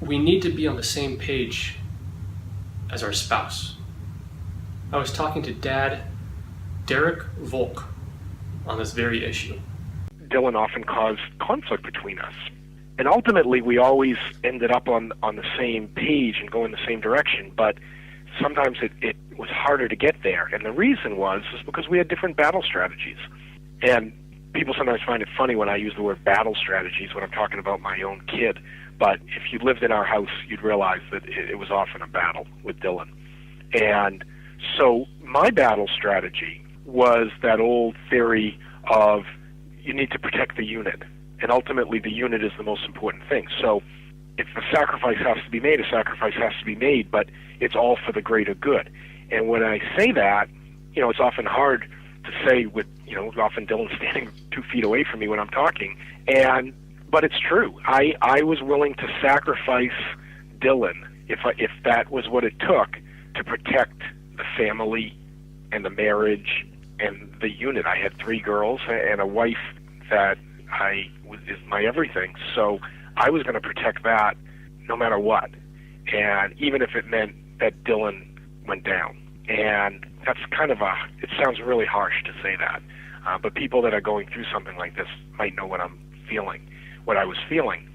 we need to be on the same page as our spouse. I was talking to Dad Derek Volk on this very issue. Dylan often caused conflict between us. And ultimately, we always ended up on the same page and going the same direction, but sometimes it was harder to get there. And the reason is because we had different battle strategies. And people sometimes find it funny when I use the word battle strategies when I'm talking about my own kid. But if you lived in our house, you'd realize that it was often a battle with Dylan. And so my battle strategy was that old theory of you need to protect the unit. And ultimately, the unit is the most important thing. So if a sacrifice has to be made, a sacrifice has to be made, but it's all for the greater good. And when I say that, it's often hard to say with, often Dylan standing 2 feet away from me when I'm talking. But it's true. I was willing to sacrifice Dylan if that was what it took to protect the family and the marriage and the unit. I had 3 girls and a wife that is my everything. So I was going to protect that no matter what. And even if it meant that Dylan went down. And that's it sounds really harsh to say that. But people that are going through something like this might know what I was feeling.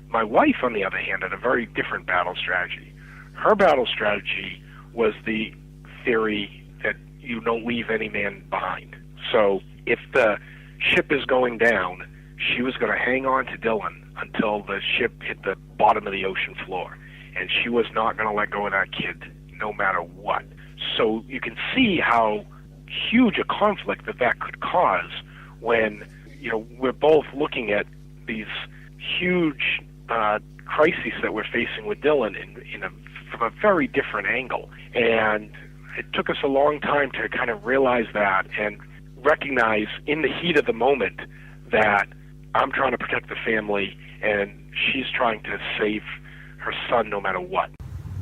My wife, on the other hand, had a very different battle strategy. Her battle strategy was the theory that you don't leave any man behind. So if the ship is going down, she was going to hang on to Dylan until the ship hit the bottom of the ocean floor. And she was not going to let go of that kid, no matter what. So you can see how huge a conflict that could cause when, we're both looking at these huge crises that we're facing with Dylan from a very different angle. And it took us a long time to kind of realize that and recognize in the heat of the moment that I'm trying to protect the family and she's trying to save her son no matter what.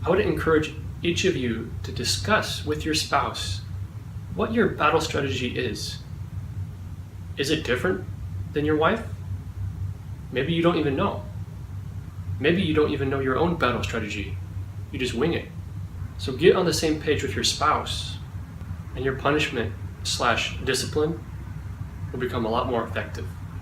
I would encourage each of you to discuss with your spouse what your battle strategy is. Is it different than your wife? Maybe you don't even know. Maybe you don't even know your own battle strategy. You just wing it. So get on the same page with your spouse, and your punishment/discipline will become a lot more effective.